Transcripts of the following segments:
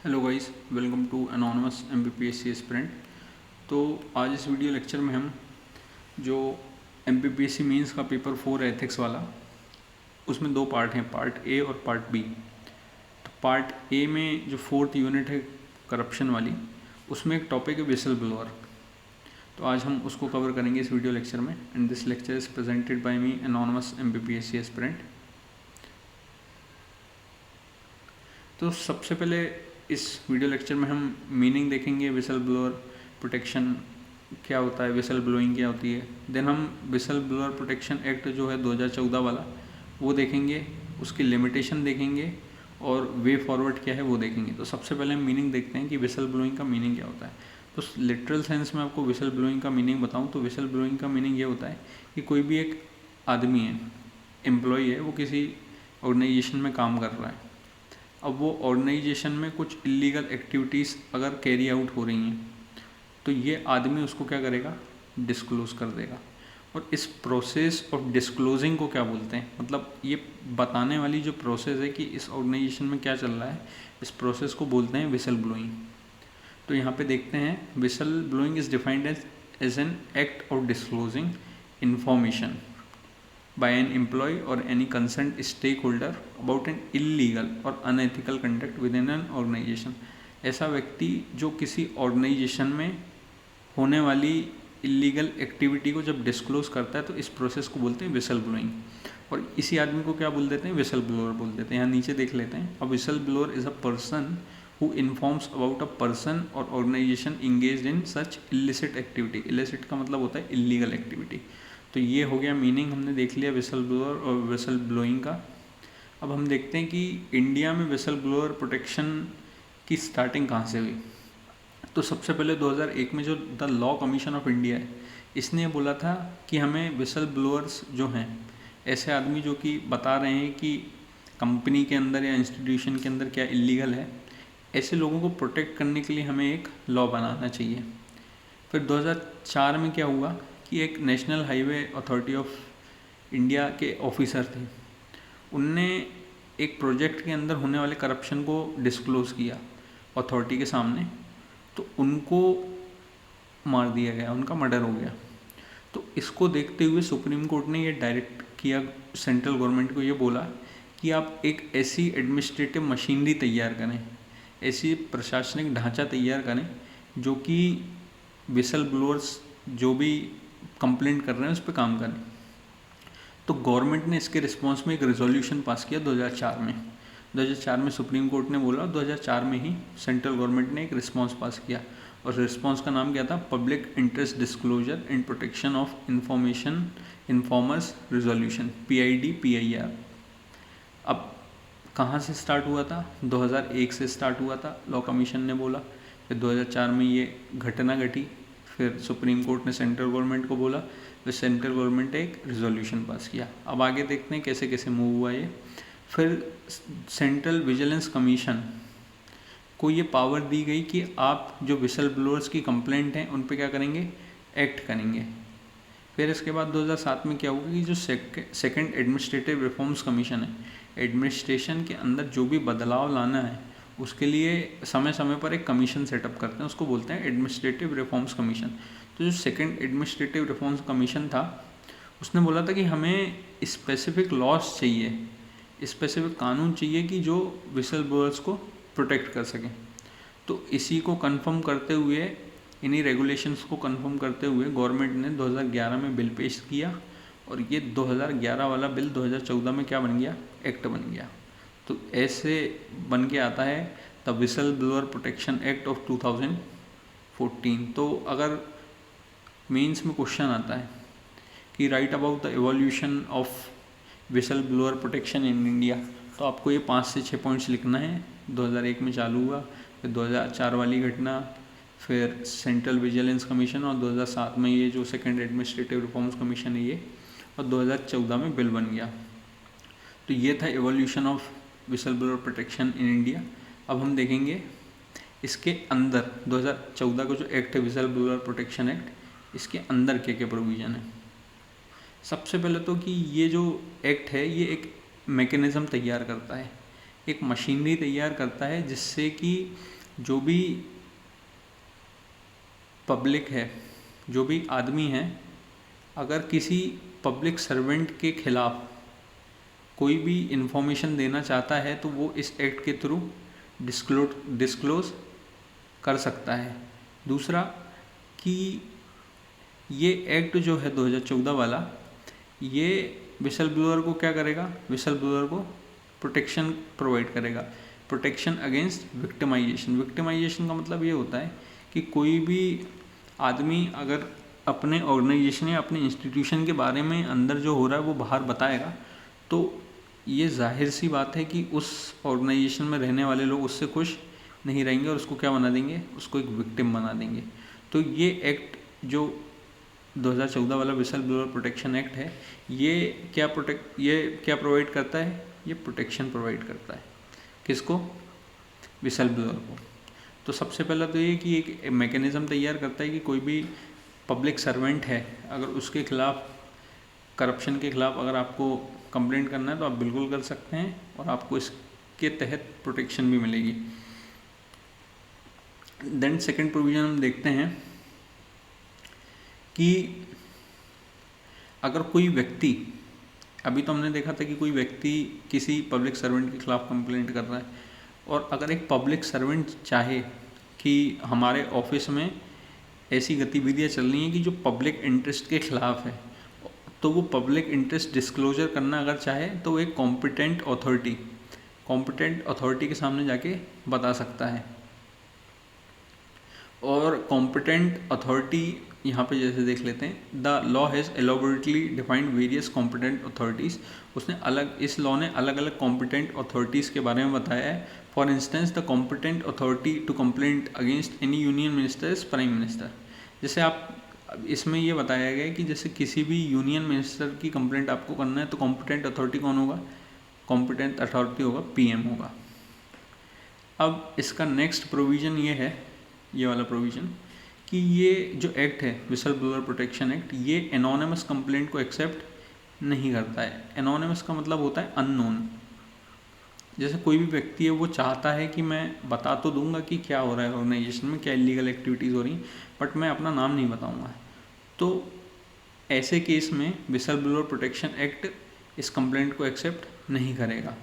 Hello guys, welcome to anonymous MPPSC aspirant. तो आज इस वीडियो लेक्चर में हम जो एमपीपीएससी मींस का पेपर 4 एथिक्स वाला, उसमें दो पार्ट हैं, पार्ट ए और पार्ट बी। तो पार्ट ए में जो 4th यूनिट है करप्शन वाली, उसमें एक टॉपिक है विसल ब्लोअर। तो आज हम उसको कवर करेंगे इस वीडियो लेक्चर में। And this lecture is presented by me, anonymous MPPSC aspirant. तो सबसे पहले इस वीडियो लेक्चर में हम मीनिंग देखेंगे, विसल ब्लोअर प्रोटेक्शन क्या होता है, विसल ब्लोइंग क्या होती है। देन हम विसल ब्लोअर प्रोटेक्शन एक्ट जो है 2014 वाला वो देखेंगे, उसकी लिमिटेशन देखेंगे और वे फॉरवर्ड क्या है वो देखेंगे। तो सबसे पहले हम मीनिंग देखते हैं कि विसल ब्लोइंग का मीनिंग क्या होता है। तो लिटरल सेंस में आपको विसल ब्लोइंग का मीनिंग बताऊं तो विसल ब्लोइंग का मीनिंग ये होता है कि कोई भी एक आदमी है, एम्प्लॉय है, वो किसी ऑर्गेनाइजेशन में काम कर रहा है। अब वो ऑर्गेनाइजेशन में कुछ इलीगल एक्टिविटीज़ अगर कैरी आउट हो रही हैं तो ये आदमी उसको क्या करेगा, डिस्क्लोज़ कर देगा। और इस प्रोसेस ऑफ डिस्क्लोजिंग को क्या बोलते हैं, मतलब ये बताने वाली जो प्रोसेस है कि इस ऑर्गेनाइजेशन में क्या चल रहा है, इस प्रोसेस को बोलते हैं विसल ब्लोइंग। तो यहाँ पे देखते हैं, whistle blowing is defined as an act of disclosing information by an employee or any concerned stakeholder about an illegal or unethical conduct within an organization। ऐसा व्यक्ति जो किसी ऑर्गेनाइजेशन में होने वाली इलीगल एक्टिविटी को जब डिस्क्लोज करता है तो इस प्रोसेस को बोलते हैं विसल ब्लोइंग। और इसी आदमी को क्या बोल देते हैं, विसल ब्लोअर बोल देते हैं। यहाँ नीचे देख लेते हैं, अ whistle blower is a person who informs about a person और ऑर्गेनाइजेशन इंगेज्ड इन सच इलिसिट एक्टिविटी। इलिसिट का मतलब होता है इलीगल एक्टिविटी। तो ये हो गया मीनिंग, हमने देख लिया विसल ब्लोअर और विसल ब्लोइंग का। अब हम देखते हैं कि इंडिया में विसल ब्लोअर प्रोटेक्शन की स्टार्टिंग कहाँ से हुई। तो सबसे पहले 2001 में जो the law commission of India है, इसने बोला था कि हमें विसल ब्लोअर्स जो हैं, ऐसे आदमी जो कि बता रहे हैं कि कंपनी के अंदर या इंस्टीट्यूशन के अंदर क्या इलीगल है, ऐसे लोगों को प्रोटेक्ट करने के लिए हमें एक लॉ बनाना चाहिए। फिर 2004 में क्या हुआ कि एक national highway authority of India के ऑफिसर थे, उनने एक प्रोजेक्ट के अंदर होने वाले करप्शन को डिस्क्लोज़ किया अथॉरिटी के सामने, तो उनको मार दिया गया, उनका मर्डर हो गया। तो इसको देखते हुए सुप्रीम कोर्ट ने ये डायरेक्ट किया सेंट्रल गवर्नमेंट को, ये बोला कि आप एक ऐसी एडमिनिस्ट्रेटिव मशीनरी तैयार करें, ऐसी प्रशासनिक ढांचा तैयार करें जो कि विसल ब्लोअर्स जो भी कंप्लेंट कर रहे हैं उस पर काम करें। तो गवर्नमेंट ने इसके रिस्पांस में एक रेजोल्यूशन पास किया 2004 में। 2004 में सुप्रीम कोर्ट ने बोला, 2004 में ही सेंट्रल गवर्नमेंट ने एक रिस्पांस पास किया और रिस्पांस का नाम क्या था, public interest disclosure and protection of information informers resolution, PID-PIR। अब कहाँ से स्टार्ट हुआ था, 2001 से स्टार्ट हुआ था, लॉ कमीशन ने बोला। फिर 2004 में ये घटना घटी, फिर सुप्रीम कोर्ट ने सेंट्रल गवर्नमेंट को बोला, फिर सेंट्रल गवर्नमेंट ने एक रिजोल्यूशन पास किया। अब आगे देखते हैं कैसे कैसे मूव हुआ ये। फिर सेंट्रल विजिलेंस कमीशन को ये पावर दी गई कि आप जो विसल ब्लोअर्स की कंप्लेंट हैं उन पे क्या करेंगे, एक्ट करेंगे। फिर इसके बाद 2007 में क्या हुआ कि जो सेकंड एडमिनिस्ट्रेटिव रिफॉर्म्स कमीशन है, एडमिनिस्ट्रेशन के अंदर जो भी बदलाव लाना है उसके लिए समय समय पर एक कमीशन सेटअप करते हैं, उसको बोलते हैं एडमिनिस्ट्रेटिव रिफॉर्म्स कमीशन। तो जो सेकंड एडमिनिस्ट्रेटिव रिफॉर्म्स कमीशन था, उसने बोला था कि हमें स्पेसिफिक लॉस चाहिए, स्पेसिफिक कानून चाहिए कि जो विसल ब्लोअर्स को प्रोटेक्ट कर सकें। तो इसी को कंफर्म करते हुए, इन्हीं रेगुलेशंस को कंफर्म करते हुए गवर्नमेंट ने 2011 में बिल पेश किया और ये 2011 वाला बिल 2014 में क्या बन गया, एक्ट बन गया। तो ऐसे बन के आता है the whistle blower protection act of 2014। तो अगर मेंस में क्वेश्चन आता है कि right about the evolution of whistle blower protection in India, तो आपको ये 5 से 6 पॉइंट्स लिखना है। 2001 में चालू हुआ, फिर 2004 वाली घटना, फिर सेंट्रल विजिलेंस कमीशन, और 2007 में ये जो सेकंड एडमिनिस्ट्रेटिव रिफॉर्म्स कमीशन है ये, और 2014 में बिल बन गया। तो ये था evolution of whistle blower protection in India. अब हम देखेंगे इसके अंदर 2014 का जो एक्ट है विसल ब्लोअर प्रोटेक्शन एक्ट, इसके अंदर क्या क्या प्रोविज़न है। सबसे पहले तो कि ये जो एक्ट है ये एक मैकेनिज़्म तैयार करता है एक मशीनरी तैयार करता है जिससे कि जो भी पब्लिक है, जो भी आदमी है, अगर किसी पब्लिक सर्वेंट के खिलाफ कोई भी इंफॉर्मेशन देना चाहता है तो वो इस एक्ट के थ्रू डिस्क्लोज कर सकता है। दूसरा कि ये एक्ट जो है 2014 वाला, ये विसल ब्लोअर को क्या करेगा, विसल ब्लोअर को प्रोटेक्शन प्रोवाइड करेगा, प्रोटेक्शन अगेंस्ट विक्टिमाइजेशन। विक्टिमाइजेशन का मतलब ये होता है कि कोई भी आदमी अगर अपने ऑर्गेनाइजेशन या अपने इंस्टीट्यूशन के बारे में अंदर जो हो रहा है वो बाहर बताएगा, तो ये जाहिर सी बात है कि उस ऑर्गेनाइजेशन में रहने वाले लोग उससे खुश नहीं रहेंगे और उसको क्या बना देंगे, उसको एक विक्टिम बना देंगे। तो ये एक्ट जो 2014 वाला विसल ब्लोअर प्रोटेक्शन एक्ट है, ये क्या प्रोवाइड करता है, ये प्रोटेक्शन प्रोवाइड करता है। किसको, विसल ब्लोअर को। तो सबसे पहला तो ये कि एक मैकेनिज़्म तैयार करता है कि कोई भी पब्लिक सर्वेंट है, अगर उसके खिलाफ, करप्शन के खिलाफ अगर आपको कंप्लेंट करना है तो आप बिल्कुल कर सकते हैं और आपको इसके तहत प्रोटेक्शन भी मिलेगी। देन सेकंड प्रोविज़न हम देखते हैं कि अगर कोई व्यक्ति, अभी तो हमने देखा था कि कोई व्यक्ति किसी पब्लिक सर्वेंट के खिलाफ कंप्लेंट कर रहा है, और अगर एक पब्लिक सर्वेंट चाहे कि हमारे ऑफिस में ऐसी गतिविधियां चल रही हैं कि जो पब्लिक इंटरेस्ट के खिलाफ है, तो वो पब्लिक इंटरेस्ट डिस्क्लोजर करना अगर चाहे तो वो एक कॉम्पिटेंट अथॉरिटी के सामने जाके बता सकता है। और कॉम्पिटेंट अथॉरिटी यहाँ पे जैसे देख लेते हैं, the law has elaborately defined various competent authorities. उसने इस लॉ ने अलग अलग कॉम्पिटेंट अथॉरिटीज़ के बारे में बताया है। For instance the competent authority to complaint against any union minister is prime minister. जैसे आप इसमें ये बताया गया है कि जैसे किसी भी यूनियन मिनिस्टर की कंप्लेंट आपको करना है तो कॉम्पिटेंट अथॉरिटी कौन होगा, कॉम्पिटेंट अथॉरिटी होगा पीएम होगा। अब इसका नेक्स्ट प्रोविज़न ये है, ये वाला प्रोविज़न, कि ये जो एक्ट है विसल ब्लोअर प्रोटेक्शन एक्ट, ये एनोनिमस कंप्लेंट को एक्सेप्ट नहीं करता है। एनोनिमस का मतलब होता है अननोन। जैसे कोई भी व्यक्ति है वो चाहता है कि मैं बता तो दूंगा कि क्या हो रहा है ऑर्गेनाइजेशन में, क्या इलीगल एक्टिविटीज़ हो रही, बट मैं अपना नाम नहीं बताऊंगा। तो ऐसे केस में विसल ब्लोअर प्रोटेक्शन एक्ट इस कंप्लेंट को एक्सेप्ट नहीं करेगा।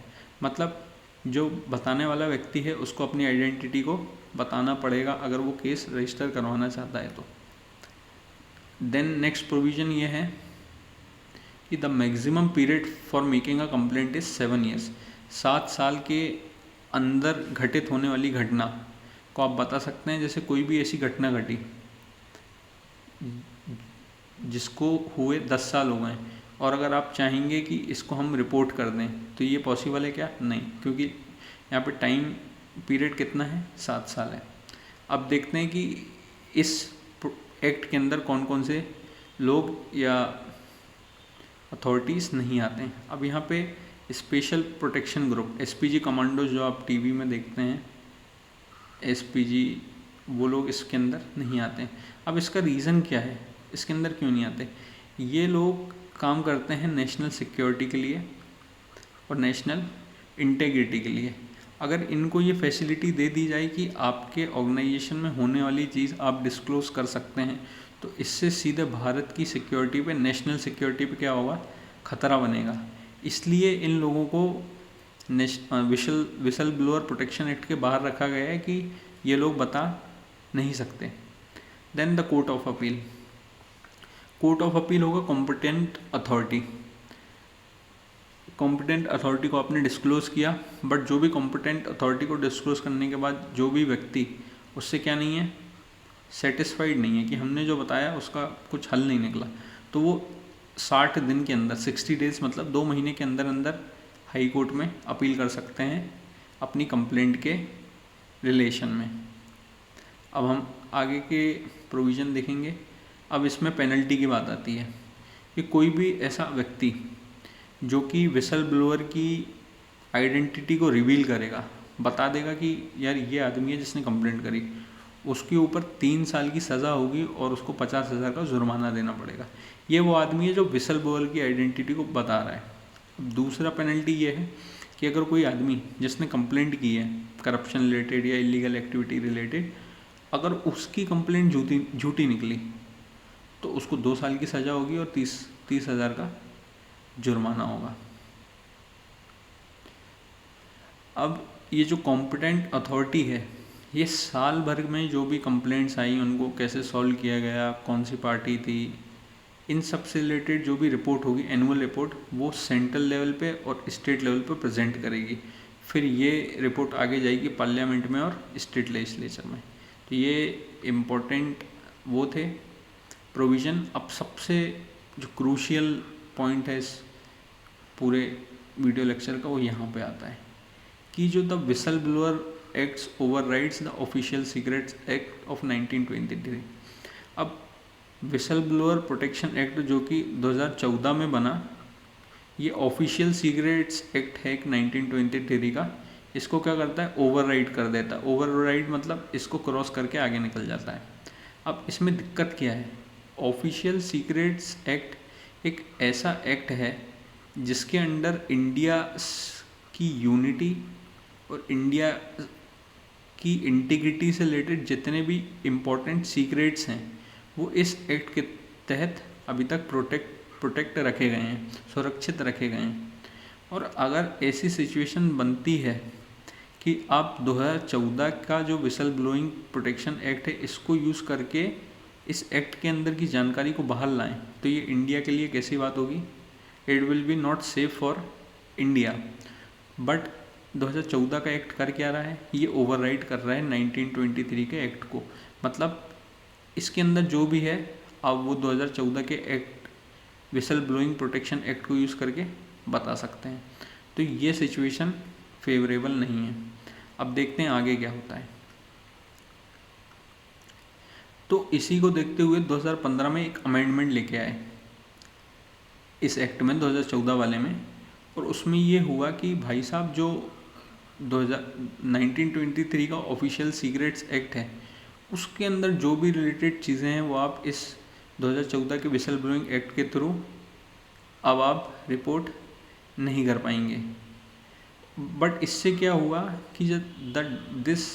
मतलब जो बताने वाला व्यक्ति है उसको अपनी आइडेंटिटी को बताना पड़ेगा अगर वो केस रजिस्टर करवाना चाहता है तो। देन नेक्स्ट प्रोविज़न ये है कि the maximum period for making a complaint is 7 years. 7 साल के अंदर घटित होने वाली घटना को आप बता सकते हैं। जैसे कोई भी ऐसी घटना घटी जिसको हुए 10 साल हो गए और अगर आप चाहेंगे कि इसको हम रिपोर्ट कर दें तो ये पॉसिबल है क्या, नहीं, क्योंकि यहाँ पे टाइम पीरियड कितना है, 7 साल है। अब देखते हैं कि इस एक्ट के अंदर कौन कौन से लोग या अथॉरिटीज़ नहीं आते हैं। अब यहाँ पे special protection group SPG commandos जो आप टीवी में देखते हैं, एसपीजी, वो लोग इसके अंदर नहीं आते हैं। अब इसका रीज़न क्या है, इसके अंदर क्यों नहीं आते? ये लोग काम करते हैं नेशनल सिक्योरिटी के लिए और नेशनल इंटेग्रिटी के लिए। अगर इनको ये फैसिलिटी दे दी जाए कि आपके ऑर्गेनाइजेशन में होने वाली चीज़ आप डिस्क्लोज़ कर सकते हैं, तो इससे सीधे भारत की सिक्योरिटी पे, नेशनल सिक्योरिटी पे क्या होगा, खतरा बनेगा। इसलिए इन लोगों को विसल ब्लोअर प्रोटेक्शन एक्ट के बाहर रखा गया है कि ये लोग बता नहीं सकते। Then the court of appeal. Court of appeal होगा कॉम्पिटेंट अथॉरिटी। कॉम्पिटेंट अथॉरिटी को आपने डिस्क्लोज़ किया, बट जो भी कॉम्पिटेंट अथॉरिटी को डिस्क्लोज़ करने के बाद जो भी व्यक्ति उससे क्या नहीं है, सेटिस्फाइड नहीं है कि हमने जो बताया उसका कुछ हल नहीं निकला, तो वो 60 दिन के अंदर, 60 डेज़ मतलब 2 महीने के अंदर अंदर हाई कोर्ट में अपील कर सकते हैं अपनी कंप्लेंट के रिलेशन में। अब हम आगे के प्रोविज़न देखेंगे। अब इसमें पेनल्टी की बात आती है कि कोई भी ऐसा व्यक्ति जो कि विसल ब्लोअर की आइडेंटिटी को रिवील करेगा, बता देगा कि यार ये आदमी है जिसने कंप्लेंट करी, उसके ऊपर 3 साल की सज़ा होगी और उसको 50,000 का जुर्माना देना पड़ेगा। ये वो आदमी है जो विसल ब्लोअर की आइडेंटिटी को बता रहा है। अब दूसरा पेनल्टी ये है कि अगर कोई आदमी जिसने कंप्लेंट की है करप्शन रिलेटेड या इलीगल एक्टिविटी रिलेटेड, अगर उसकी कंप्लेंट झूठी निकली तो उसको 2 साल की सज़ा होगी और 30,000 का जुर्माना होगा। अब ये जो कॉम्पिटेंट अथॉरिटी है, ये साल भर में जो भी कंप्लेंट्स आई उनको कैसे सॉल्व किया गया, कौन सी पार्टी थी, इन सब से रिलेटेड जो भी रिपोर्ट होगी, एनुअल रिपोर्ट, वो सेंट्रल लेवल पे और स्टेट लेवल पे प्रेजेंट करेगी। फिर ये रिपोर्ट आगे जाएगी पार्लियामेंट में और स्टेट लेजिस्लेचर में। तो ये इम्पोर्टेंट वो थे प्रोविज़न। अब सबसे जो क्रूशियल पॉइंट है इस पूरे वीडियो लेक्चर का, वो यहाँ पे आता है कि जो the whistle blower acts overrides the official secrets act of 1923। अब विसल ब्लोअर प्रोटेक्शन एक्ट जो कि 2014 में बना, ये ऑफिशियल सीक्रेट्स एक्ट है एक 1923 का। इसको क्या करता है, ओवरराइड कर देता है। ओवरराइड मतलब इसको क्रॉस करके आगे निकल जाता है। अब इसमें दिक्कत क्या है, ऑफिशियल सीक्रेट्स एक्ट एक ऐसा एक्ट है जिसके अंडर इंडिया की यूनिटी और इंडिया की इंटीग्रिटी से रिलेटेड जितने भी इम्पोर्टेंट सीक्रेट्स हैं वो इस एक्ट के तहत अभी तक प्रोटेक्ट रखे गए हैं, सुरक्षित रखे गए हैं। और अगर ऐसी सिचुएशन बनती है कि आप 2014 का जो विसल ब्लोइंग प्रोटेक्शन एक्ट है इसको यूज़ करके इस एक्ट के अंदर की जानकारी को बाहर लाएं, तो ये इंडिया के लिए कैसी बात होगी। It will be not safe for India. But 2014 का एक्ट कर क्या रहा है, ये ओवरराइड कर रहा है 1923 के एक्ट को। मतलब इसके अंदर जो भी है अब वो 2014 के act whistle blowing protection act को यूज़ करके बता सकते हैं। तो ये सिचुएशन फेवरेबल नहीं है। अब देखते हैं आगे क्या होता है। तो इसी को देखते हुए 2015 में एक अमेंडमेंट लेके आए इस एक्ट में, 2014 वाले में। और उसमें ये हुआ कि भाई साहब जो 1923 का ऑफिशियल सीक्रेट्स एक्ट है उसके अंदर जो भी रिलेटेड चीज़ें हैं वो आप इस 2014 के विसल ब्लोइंग एक्ट के थ्रू अब आप रिपोर्ट नहीं कर पाएंगे। बट इससे क्या हुआ कि this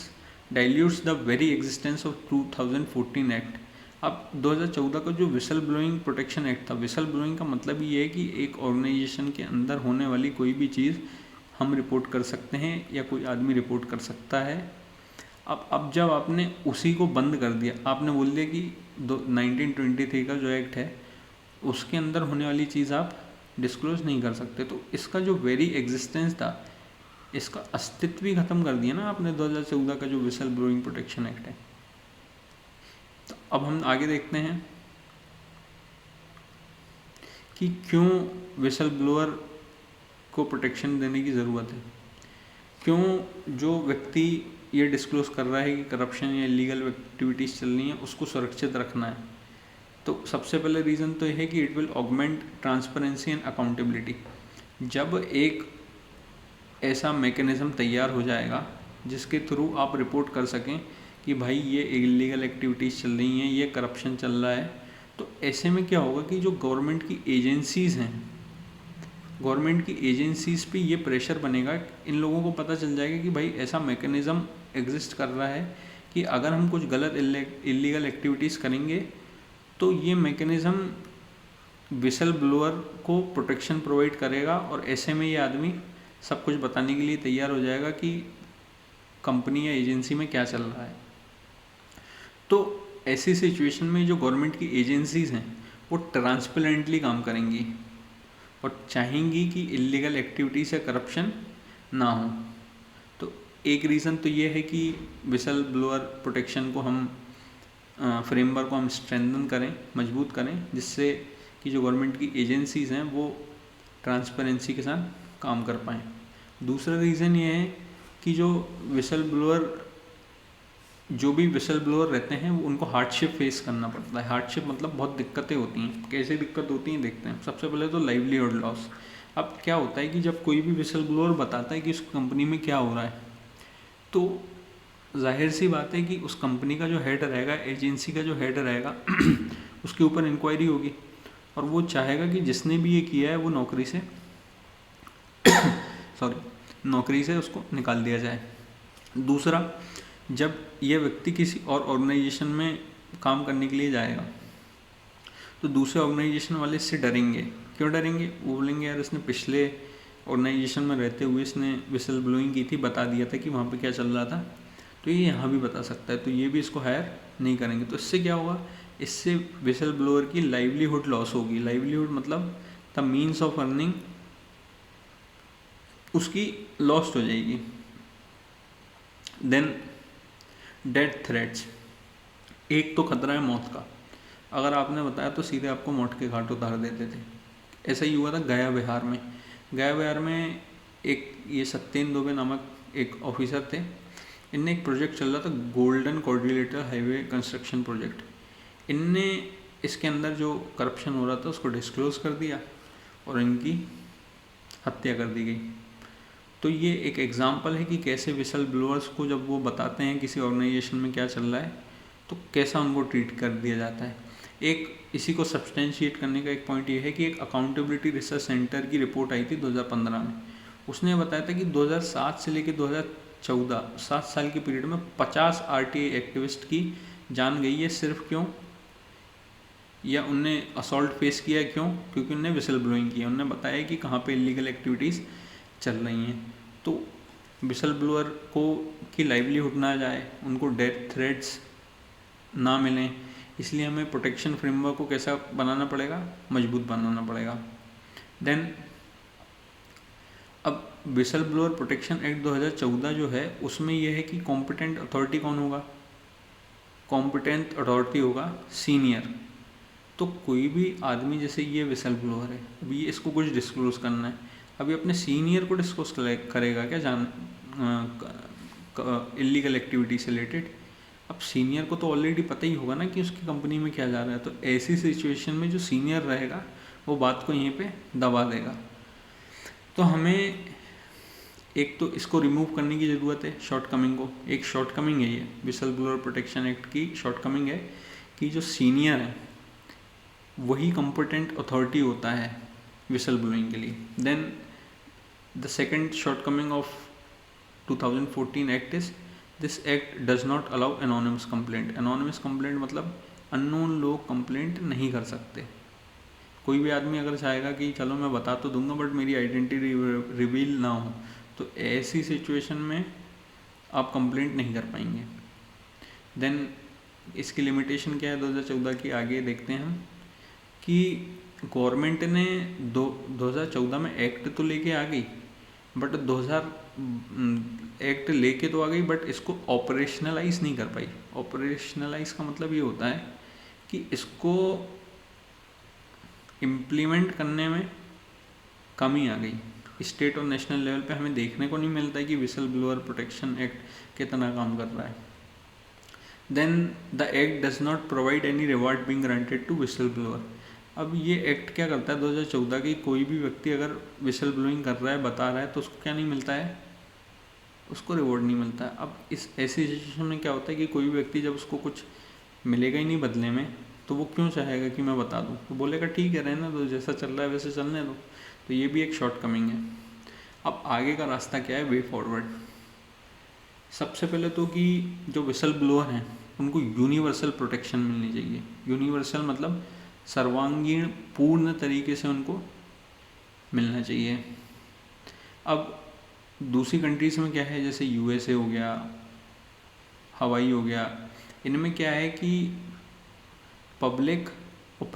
dilutes the very existence of 2014 act. अब 2014 का जो विसल ब्लोइंग प्रोटेक्शन एक्ट था, विसल ब्लोइंग का मतलब ये है कि एक ऑर्गेनाइजेशन के अंदर होने वाली कोई भी चीज़ हम रिपोर्ट कर सकते हैं या कोई आदमी रिपोर्ट कर सकता है। अब जब आपने उसी को बंद कर दिया, आपने बोल दिया कि 1923 का जो एक्ट है उसके अंदर होने वाली चीज़ आप डिस्क्लोज नहीं कर सकते, तो इसका जो वेरी एग्जिस्टेंस था, इसका अस्तित्व ही ख़त्म कर दिया ना आपने 2014 का जो विसल ब्लोइंग प्रोटेक्शन एक्ट है। तो अब हम आगे देखते हैं कि क्यों विसल ब्लोअर को प्रोटेक्शन देने की ज़रूरत है। क्यों जो व्यक्ति ये डिस्क्लोज कर रहा है कि करप्शन या इलीगल एक्टिविटीज़ चल रही हैं उसको सुरक्षित रखना है। तो सबसे पहले रीज़न तो यह है कि it will augment transparency and accountability. जब एक ऐसा मैकेनिज़्म तैयार हो जाएगा जिसके थ्रू आप रिपोर्ट कर सकें कि भाई ये इलीगल एक्टिविटीज़ चल रही हैं, ये करप्शन चल रहा है, तो ऐसे में क्या होगा कि जो गवर्नमेंट की एजेंसीज़ हैं, गवर्नमेंट की एजेंसीज़ पे ये प्रेशर बनेगा, इन लोगों को पता चल जाएगा कि भाई ऐसा मैकेनिज़्म एग्जिस्ट कर रहा है कि अगर हम कुछ गलत इलीगल एक्टिविटीज़ करेंगे तो ये मैकेनिज़्म विसल ब्लोअर को प्रोटेक्शन प्रोवाइड करेगा। और ऐसे में ये आदमी सब कुछ बताने के लिए तैयार हो जाएगा कि कंपनी या एजेंसी में क्या चल रहा है। तो ऐसी सिचुएशन में जो गवर्नमेंट की एजेंसीज़ हैं वो ट्रांसपेरेंटली काम करेंगी और चाहेंगी कि इलीगल एक्टिविटीज़ या करप्शन ना हो। तो एक रीज़न तो ये है कि विसल ब्लोअर प्रोटेक्शन को हम फ्रेमवर्क को हम स्ट्रेंथन करें, मजबूत करें, जिससे कि जो गवर्नमेंट की एजेंसीज़ हैं वो ट्रांसपेरेंसी के साथ काम कर पाएँ। दूसरा रीज़न ये है कि जो भी विसल ब्लोअर रहते हैं वो उनको हार्डशिप फेस करना पड़ता है। हार्डशिप मतलब बहुत दिक्कतें होती हैं। कैसे दिक्कत होती हैं देखते हैं। सबसे पहले तो लाइवलीहुड लॉस। अब क्या होता है कि जब कोई भी विसल ब्लोअर बताता है कि उस कंपनी में क्या हो रहा है, तो जाहिर सी बात है कि उस कंपनी का जो हेड रहेगा, एजेंसी का जो हेड रहेगा उसके ऊपर इंक्वायरी होगी और वो चाहेगा कि जिसने भी ये किया है वो नौकरी से नौकरी से उसको निकाल दिया जाए। दूसरा, जब यह व्यक्ति किसी और ऑर्गेनाइजेशन में काम करने के लिए जाएगा तो दूसरे ऑर्गेनाइजेशन वाले इससे डरेंगे। क्यों डरेंगे? वो बोलेंगे यार इसने पिछले ऑर्गेनाइजेशन में रहते हुए इसने विसल ब्लोइंग की थी, बता दिया था कि वहाँ पे क्या चल रहा था, तो ये यहाँ भी बता सकता है, तो ये भी इसको हायर नहीं करेंगे। तो इससे क्या होगा? इससे विसल ब्लोअर की लाइवलीहुड लॉस होगी। लाइवलीहुड मतलब द मीन्स ऑफ अर्निंग उसकी लॉस्ट हो जाएगी। देन डेथ थ्रेट्स, एक तो खतरा है मौत का, अगर आपने बताया तो सीधे आपको मौत के घाट उतार देते थे। ऐसा ही हुआ था गया बिहार में। गया बिहार में एक ये सत्येंद्र दुबे नामक एक ऑफिसर थे, इनने एक प्रोजेक्ट चल रहा था golden coordinator highway construction project. इनने इसके अंदर जो करप्शन हो रहा था उसको डिस्क्लोज कर दिया और इनकी हत्या कर दी गई। तो ये एक एग्जाम्पल है कि कैसे विसल ब्लोअर्स को जब वो बताते हैं किसी ऑर्गेनाइजेशन में क्या चल रहा है तो कैसा उनको ट्रीट कर दिया जाता है। एक इसी को सब्सटेंशिएट करने का एक पॉइंट ये है कि एक अकाउंटेबिलिटी रिसर्च सेंटर की रिपोर्ट आई थी 2015 में। उसने बताया था कि 2007 से लेकर 2014 7 साल के पीरियड में 50 आरटीआई एक्टिविस्ट की जान गई है। सिर्फ क्यों? या उनने असॉल्ट फेस किया है, क्यों? क्योंकि उनने विसल ब्लोइंग किया। उनने बताया कि कहाँ पे इलीगल एक्टिविटीज़ चल रही हैं। तो विसल ब्लोअर को की लाइवलीहुड ना जाए, उनको डेथ थ्रेट्स ना मिलें, इसलिए हमें प्रोटेक्शन फ्रेमवर्क को कैसा बनाना पड़ेगा? मजबूत बनाना पड़ेगा। देन अब विसल ब्लोअर प्रोटेक्शन एक्ट 2014 जो है उसमें यह है कि कॉम्पिटेंट अथॉरिटी कौन होगा? कॉम्पिटेंट अथॉरिटी होगा सीनियर। तो कोई भी आदमी, जैसे ये विसल ब्लोअर है, अभी ये इसको कुछ डिस्क्लोज करना है, अभी अपने सीनियर को डिस्क्लोज करेगा क्या इलीगल एक्टिविटी से रिलेटेड? अब सीनियर को तो ऑलरेडी पता ही होगा ना कि उसकी कंपनी में क्या जा रहा है। तो ऐसी सिचुएशन में जो सीनियर रहेगा वो बात को यहीं पे दबा देगा। तो हमें एक तो इसको रिमूव करने की ज़रूरत है, शॉर्टकमिंग को। एक शॉर्टकमिंग है ये विसल ब्लोअर प्रोटेक्शन एक्ट की शॉर्टकमिंग है कि जो सीनियर है वही कॉम्पिटेंट अथॉरिटी होता है विसल ब्लोइंग के लिए। Then the second shortcoming of 2014 act is this act does not allow anonymous complaint. Anonymous complaint मतलब अननोन लोग कंप्लेंट नहीं कर सकते। कोई भी आदमी अगर चाहेगा कि चलो मैं बता तो दूंगा बट मेरी आइडेंटिटी रिवील ना हो, तो ऐसी सिचुएशन में आप कंप्लेंट नहीं कर पाएंगे। देन इसकी लिमिटेशन क्या है 2014 की, आगे देखते हैं हम कि गवर्नमेंट ने 2014 में एक्ट तो लेके आ गई, बट 2000 एक्ट लेके तो आ गई बट इसको ऑपरेशनलाइज नहीं कर पाई। ऑपरेशनलाइज का मतलब ये होता है कि इसको इम्प्लीमेंट करने में कमी आ गई। स्टेट और नेशनल लेवल पे हमें देखने को नहीं मिलता है कि विसल ब्लोअर प्रोटेक्शन एक्ट कितना काम कर रहा है। Then the act does not provide any reward being granted to whistle blower. अब ये एक्ट क्या करता है 2014 की, कोई भी व्यक्ति अगर विसल ब्लोइंग कर रहा है, बता रहा है, तो उसको क्या नहीं मिलता है? उसको रिवॉर्ड नहीं मिलता है। अब इस ऐसी सिचुएशन में क्या होता है कि कोई भी व्यक्ति जब उसको कुछ मिलेगा ही नहीं बदले में, तो वो क्यों चाहेगा कि मैं बता दूं? तो बोलेगा ठीक है रहने दो, जैसा चल रहा है वैसे चलने दो। तो ये भी एक शॉर्टकमिंग है। अब आगे का रास्ता क्या है? Way forward. सबसे पहले तो कि जो विसल ब्लोअर हैं उनको यूनिवर्सल प्रोटेक्शन मिलनी चाहिए। यूनिवर्सल मतलब सर्वांगीण पूर्ण तरीके से उनको मिलना चाहिए। अब दूसरी कंट्रीज में क्या है, जैसे यूएसए हो गया, हवाई हो गया, इनमें क्या है कि पब्लिक और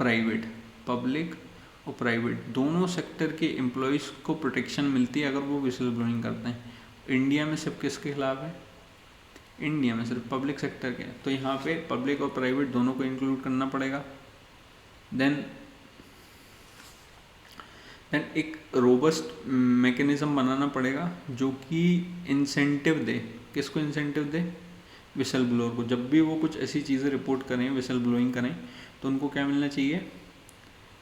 प्राइवेट दोनों सेक्टर के एम्प्लॉयज़ को प्रोटेक्शन मिलती है अगर वो विसल ब्लोइंग करते हैं। इंडिया में सिर्फ किसके खिलाफ है? इंडिया में सिर्फ पब्लिक सेक्टर के। तो यहाँ पे पब्लिक और प्राइवेट दोनों को इंक्लूड करना पड़ेगा। देन एक रोबस्ट मैकेनिज्म बनाना पड़ेगा जो कि इंसेंटिव दे। किसको इंसेंटिव दे? विसल ब्लोअर को। जब भी वो कुछ ऐसी चीज़ें रिपोर्ट करें, विसल ब्लोइंग करें, तो उनको क्या मिलना चाहिए?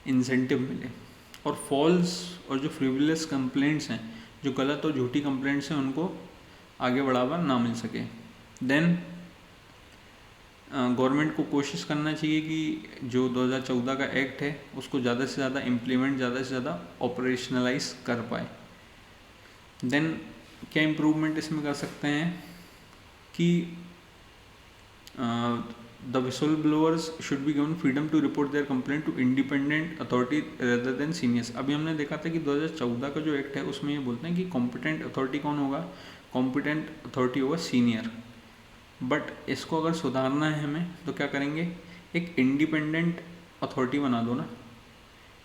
इंसेंटिव मिले। और फॉल्स और जो फ्रिवलेस कंप्लेंट्स हैं, जो गलत और झूठी कंप्लेंट्स हैं, उनको आगे बढ़ावा ना मिल सके। देन गवर्नमेंट को कोशिश करना चाहिए कि जो 2014 का एक्ट है उसको ज़्यादा से ज़्यादा इम्प्लीमेंट, ज़्यादा से ज़्यादा ऑपरेशनलाइज कर पाए। देन क्या इम्प्रूवमेंट इसमें कर सकते हैं कि the whistle blowers should be given freedom to report their complaint to independent authority rather than seniors. अभी हमने देखा था कि 2014 का जो एक्ट है उसमें ये बोलते हैं कि कॉम्पिटेंट अथॉरिटी कौन होगा, कॉम्पिटेंट अथॉरिटी होगा सीनियर। बट इसको अगर सुधारना है हमें तो क्या करेंगे, एक इंडिपेंडेंट अथॉरिटी बना दो ना।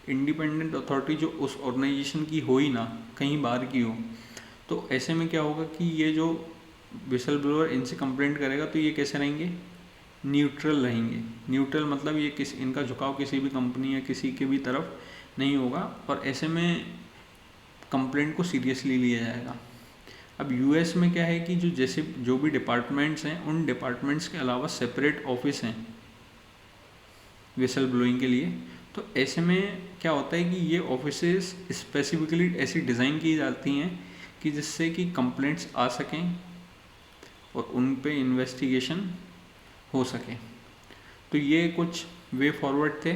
इंडिपेंडेंट अथॉरिटी जो उस ऑर्गेनाइजेशन की हो ही ना, कहीं बाहर की हो, तो ऐसे में क्या होगा कि ये जो विसल ब्लोअर इनसे कंप्लेंट करेगा तो ये कैसे रहेंगे, न्यूट्रल रहेंगे। न्यूट्रल मतलब ये इनका झुकाव किसी भी कंपनी या किसी के भी तरफ नहीं होगा, और ऐसे में कंप्लेंट को सीरियसली लिया जाएगा। अब यूएस में क्या है कि जो भी डिपार्टमेंट्स हैं, उन डिपार्टमेंट्स के अलावा सेपरेट ऑफिस हैं विसल ब्लोइंग के लिए। तो ऐसे में क्या होता है कि ये ऑफिसेस स्पेसिफिकली ऐसी डिज़ाइन की जाती हैं कि जिससे कि कंप्लेंट्स आ सकें और उन पे इन्वेस्टिगेशन हो सके। तो ये कुछ वे फॉरवर्ड थे।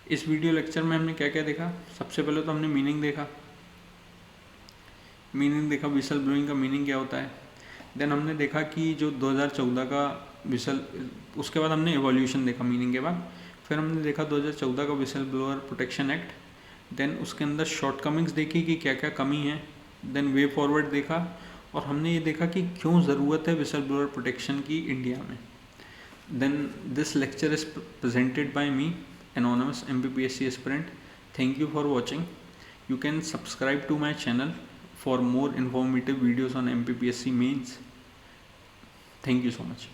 इस वीडियो लेक्चर में हमने क्या क्या देखा, सबसे पहले तो हमने मीनिंग देखा विसल ब्लोइंग का मीनिंग क्या होता है। देन हमने देखा कि जो 2014 का विसल, उसके बाद हमने एवोल्यूशन देखा मीनिंग के बाद। फिर हमने देखा 2014 का whistle blower protection act. Then उसके अंदर शॉर्टकमिंग्स देखी कि क्या क्या कमी है। देन वे फॉरवर्ड देखा, और हमने ये देखा कि क्यों ज़रूरत है विसल ब्लोअर प्रोटेक्शन की इंडिया में। Then this lecture is presented by me, anonymous MPPSC aspirant. Thank you for watching. You can subscribe to my channel for more informative videos on MPPSC mains. Thank you so much.